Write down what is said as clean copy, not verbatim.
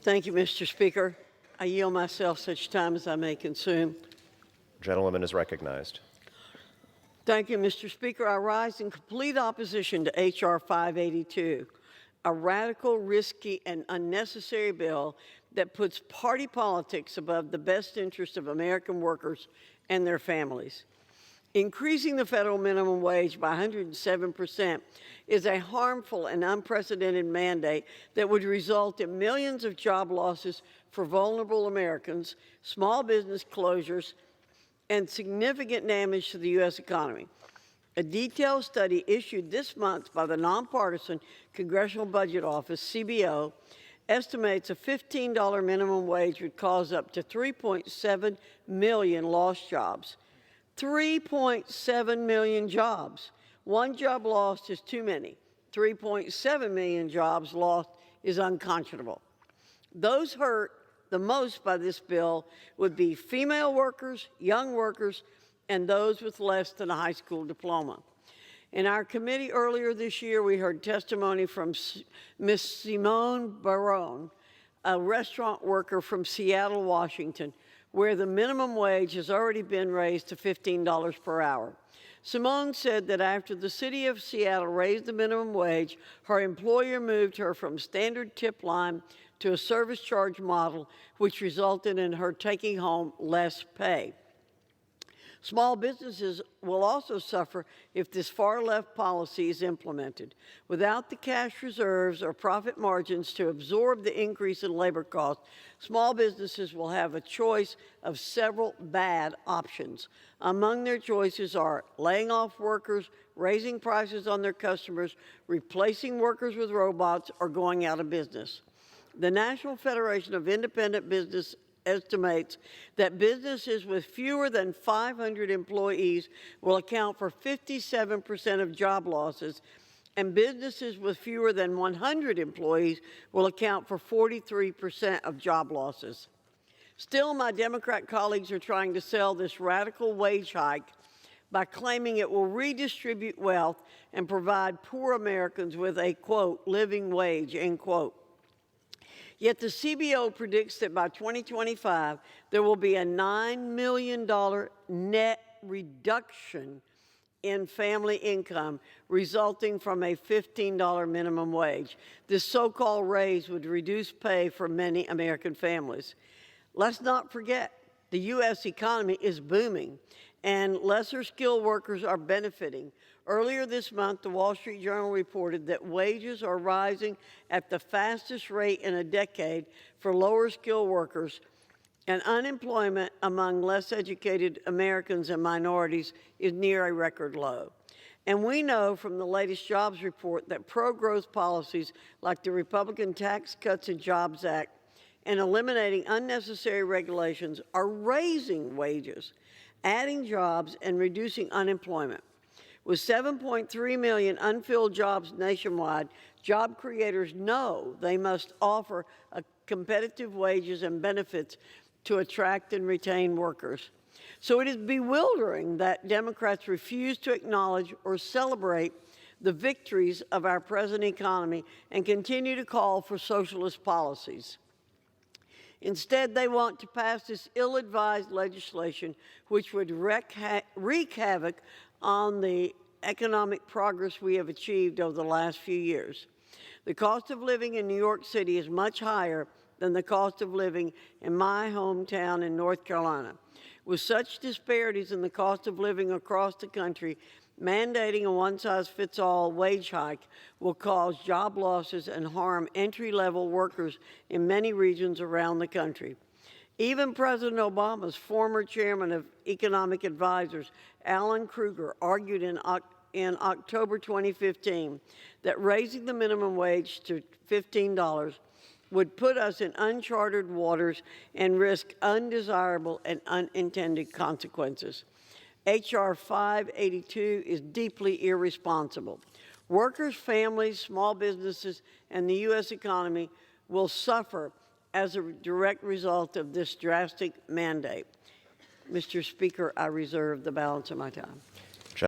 Thank you, Mr. Speaker. I yield myself such time as I may consume. Gentlewoman is recognized. Thank you, Mr. Speaker. I rise in complete opposition to H.R. 582, a radical, risky, and unnecessary bill that puts party politics above the best interest of American workers and their families. Increasing the federal minimum wage by 107% is a harmful and unprecedented mandate that would result in millions of job losses for vulnerable Americans, small business closures, and significant damage to the U.S. economy. A detailed study issued this month by the nonpartisan Congressional Budget Office, CBO, estimates a $15 minimum wage would cause up to 3.7 million lost jobs. 3.7 million jobs. One job lost is too many. 3.7 million jobs lost is unconscionable. Those hurt the most by this bill would be female workers, young workers, and those with less than a high school diploma. In our committee earlier this year, we heard testimony from Ms. Simone Barone, a restaurant worker from Seattle, Washington, where the minimum wage has already been raised to $15 per hour. Simone said that after the city of Seattle raised the minimum wage, her employer moved her from standard tip line to a service charge model, which resulted in her taking home less pay. Small businesses will also suffer if this far-left policy is implemented. Without the cash reserves or profit margins to absorb the increase in labor costs, small businesses will have a choice of several bad options. Among their choices are laying off workers, raising prices on their customers, replacing workers with robots, or going out of business. The National Federation of Independent Business estimates that businesses with fewer than 500 employees will account for 57% of job losses, and businesses with fewer than 100 employees will account for 43% of job losses. Still, my Democrat colleagues are trying to sell this radical wage hike by claiming it will redistribute wealth and provide poor Americans with a, quote, living wage, end quote. Yet the CBO predicts that by 2025, there will be a $9 million net reduction in family income resulting from a $15 minimum wage. This so-called raise would reduce pay for many American families. Let's not forget, the U.S. economy is booming, and lesser skilled workers are benefiting. Earlier this month, the Wall Street Journal reported that wages are rising at the fastest rate in a decade for lower skilled workers, and unemployment among less educated Americans and minorities is near a record low. And we know from the latest jobs report that pro-growth policies like the Republican Tax Cuts and Jobs Act and eliminating unnecessary regulations are raising wages, adding jobs, and reducing unemployment. With 7.3 million unfilled jobs nationwide, job creators know they must offer competitive wages and benefits to attract and retain workers. So it is bewildering that Democrats refuse to acknowledge or celebrate the victories of our present economy and continue to call for socialist policies. Instead, they want to pass this ill-advised legislation, which would wreak havoc on the economic progress we have achieved over the last few years. The cost of living in New York City is much higher than the cost of living in my hometown in North Carolina. With such disparities in the cost of living across the country, mandating a one-size-fits-all wage hike will cause job losses and harm entry-level workers in many regions around the country. Even President Obama's former chairman of economic advisors, Alan Krueger, argued in October 2015 that raising the minimum wage to $15 would put us in uncharted waters and risk undesirable and unintended consequences. H.R. 582 is deeply irresponsible. Workers, families, small businesses, and the U.S. economy will suffer as a direct result of this drastic mandate. Mr. Speaker, I reserve the balance of my time.